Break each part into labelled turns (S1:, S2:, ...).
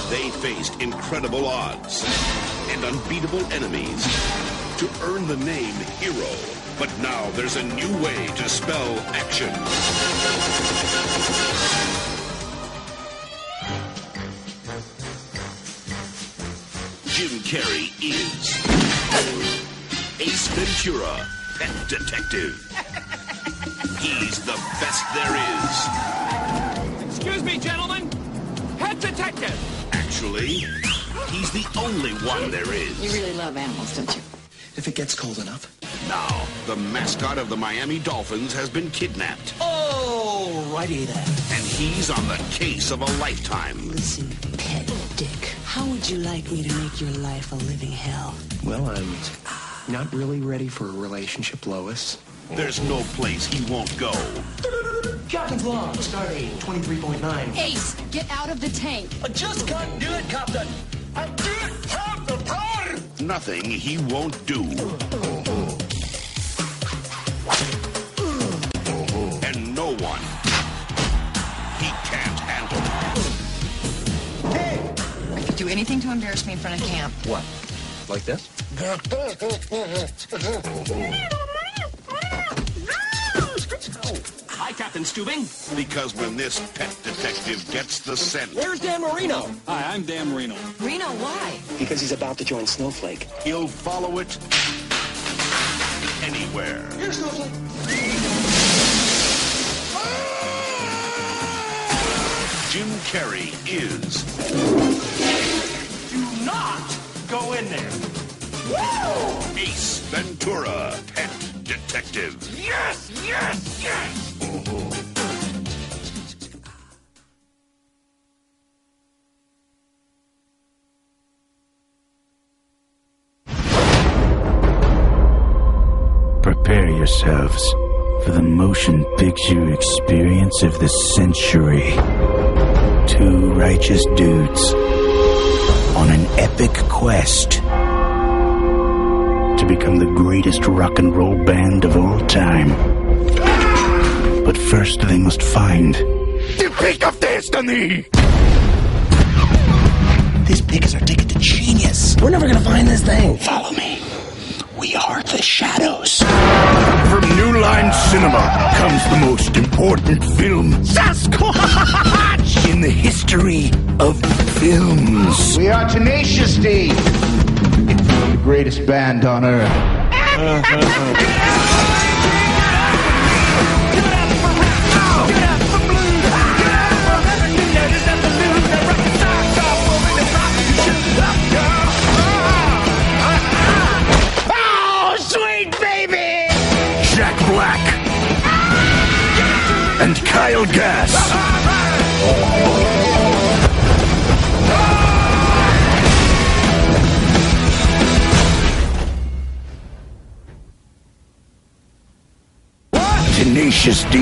S1: They faced incredible odds and unbeatable enemies to earn the name hero. But now there's a new way to spell action. Jim Carrey is Ace Ventura, Pet Detective. He's the best there is.
S2: Excuse me, gentlemen. Pet Detective.
S1: Actually, he's the only one there is.
S3: You really love animals, don't you?
S4: If it gets cold enough.
S1: Now, the mascot of the Miami Dolphins has been kidnapped.
S4: Oh, righty then.
S1: And he's on the case of a lifetime.
S5: Listen, Pet Dick, how would you like me to make your life a living hell?
S4: Well, I'm not really ready for a relationship, Lois.
S1: There's no place he won't go.
S4: Captain's log, stardate 23.9.
S3: Ace, get out of the tank.
S4: I just can't do it, Captain. I don't have the power.
S1: Nothing he won't do. And no one he can't handle.
S3: Hey! I could do anything to embarrass me in front of camp.
S4: What? Like this?
S2: Hi, Captain Stubing.
S1: Because when this pet detective gets the scent,
S4: Where's Dan Marino?
S6: Hi, I'm Dan Marino.
S3: Reno, why?
S4: Because he's about to join Snowflake.
S1: he'll follow it anywhere.
S4: Here's Snowflake.
S1: Jim Carrey is
S2: Do not go in there.
S1: Ace Ventura, Pet Detective.
S2: Yes, yes, yes.
S7: Prepare yourselves for the motion picture experience of the century. Two righteous dudes on an epic quest to become the greatest rock and roll band of all time. But first they must find the pick of destiny.
S4: This pick is our ticket to genius. We're never gonna find this thing.
S7: Follow me. We are the Shadows. From New Line Cinema comes the most important film, Sasquatch, in the history of films.
S8: We are Tenacious D, the greatest band on earth.
S7: Black and Kyle Gass. Tenacious D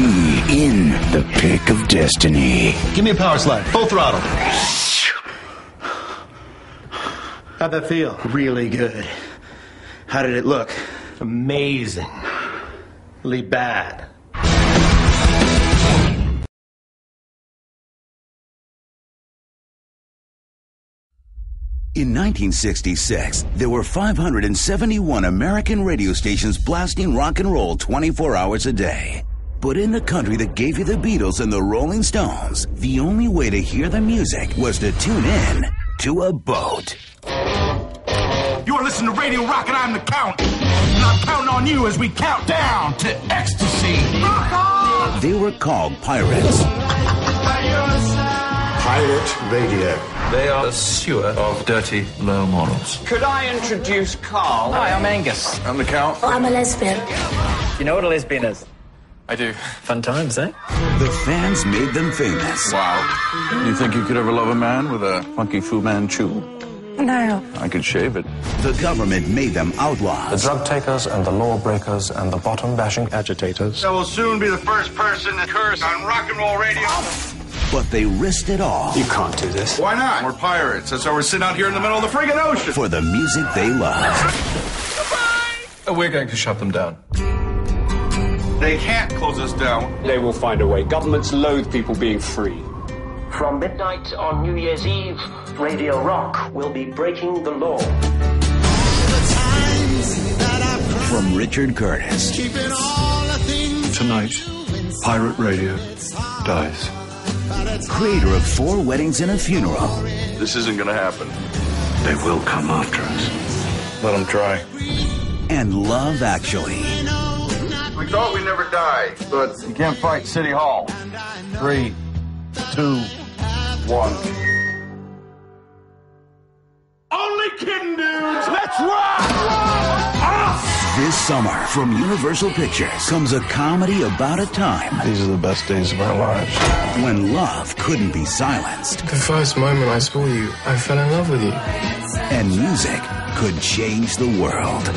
S7: in the pick of destiny.
S8: Give me a power slide, full throttle. How'd that feel?
S4: Really good. How did it look?
S8: Amazing. Really bad.
S9: In 1966, there were 571 American radio stations blasting rock and roll 24 hours a day. But in the country that gave you the Beatles and the Rolling Stones, the only way to hear the music was to tune in to a boat.
S10: You're listening to Radio Rock and I'm the Count. And I'm counting on you as we count down to ecstasy. Rock on!
S9: They were called pirates.
S8: Pirate Radio.
S11: They are a sewer of dirty, low morals.
S2: Could I introduce Carl?
S6: Hi, I'm Angus.
S11: I'm the Count.
S5: I'm a lesbian.
S6: You know what a lesbian is?
S11: I do.
S6: Fun times, eh?
S9: The fans made them famous.
S11: Wow. You think you could ever love a man with a funky Fu Manchu?
S5: No.
S11: I could shave it.
S9: The government made them outlaws.
S12: The drug takers and the law breakers and the bottom-bashing agitators.
S10: I will soon be the first person to curse on rock and roll radio.
S9: But they risked it all.
S8: You can't do this.
S10: Why not? We're pirates. That's why we're sitting out here in the middle of the friggin' ocean.
S9: For the music they love.
S11: Goodbye! We're going to shut them down.
S10: They can't close us down.
S13: They will find a way. Governments loathe people being free. From midnight on New Year's Eve, Radio Rock will be breaking the law.
S9: From Richard Curtis.
S11: Tonight, pirate radio dies.
S9: Creator of 4 Weddings and a Funeral.
S11: This isn't gonna happen. They will come after us. Let them try.
S9: And Love Actually.
S10: We thought we'd never die, but you can't fight City Hall. 3, 2, 1.
S2: Only kidding, dudes! Let's rock!
S9: This summer, from Universal Pictures, comes a comedy about a time.
S11: These are the best days of our lives.
S9: When love couldn't be silenced.
S12: The first moment I saw you, I fell in love with you.
S9: And music could change the world.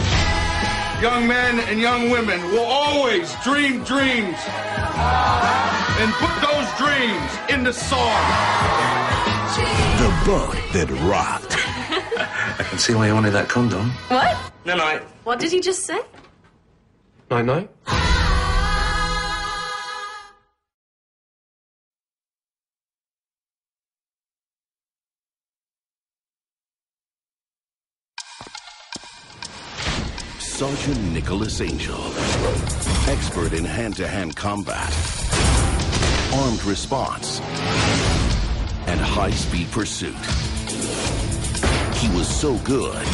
S10: Young men and young women will always dream dreams and put those dreams into song.
S9: The boat that rocked.
S11: I can see why you wanted that condom.
S3: What?
S10: Night-night.
S3: What did he just say?
S12: Night-night.
S1: Sergeant Nicholas Angel, expert in hand-to-hand combat, armed response, and high-speed pursuit. He was so good,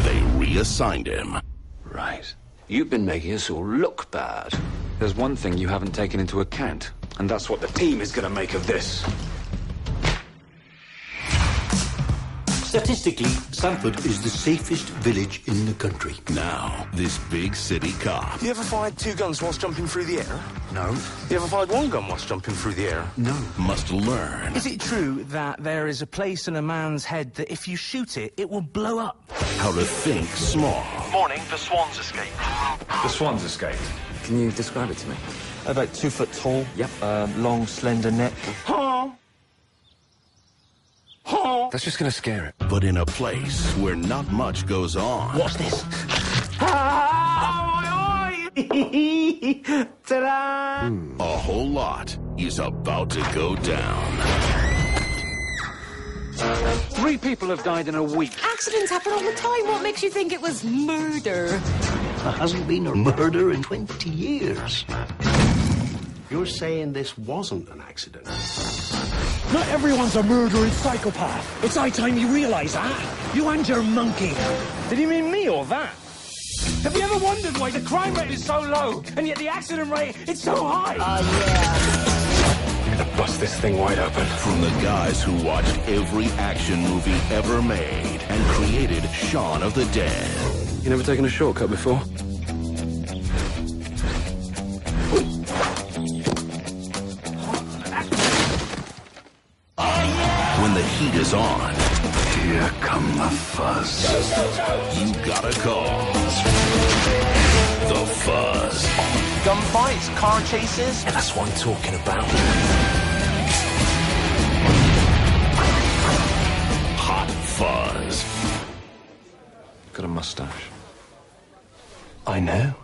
S1: they reassigned him.
S14: Right. You've been making us all look bad. There's one thing you haven't taken into account, and that's what the team is going to make of this.
S15: Statistically, Sanford is the safest village in the country.
S1: Now, this big city cop.
S16: You ever fired 2 guns whilst jumping through the air?
S15: No.
S16: You ever fired 1 gun whilst jumping through the air?
S15: No.
S1: Must learn
S17: Is it true that there is a place in a man's head that if you shoot it, it will blow up?
S1: how to think small.
S16: Morning, the swans escaped.
S11: The swans escaped.
S14: Can you describe it to me?
S12: About 2 foot tall.
S14: Yep.
S12: Long, slender neck.
S14: That's just going to scare it.
S1: But in a place where not much goes on.
S17: What's this? Ta-da!
S1: A whole lot is about to go down.
S14: 3 people have died in a week.
S3: Accidents happen all the time. What makes you think it was murder?
S15: There hasn't been a murder in 20 years. You're saying this wasn't an accident?
S17: Not everyone's a murdering psychopath. It's high time you realise that. You and your monkey. Did he mean me or that? Have you ever wondered why the crime rate is so low, and yet the accident rate is so high?
S14: I'm going to bust this thing wide open.
S1: From the guys who watched every action movie ever made and created Shaun of the Dead.
S14: You never taken a shortcut before?
S1: When the heat is on,
S11: Here come the fuzz.
S1: you gotta call the Fuzz.
S2: Gunfights, car chases.
S17: And that's what I'm talking about.
S1: Hot Fuzz.
S14: Got a mustache.
S17: I know.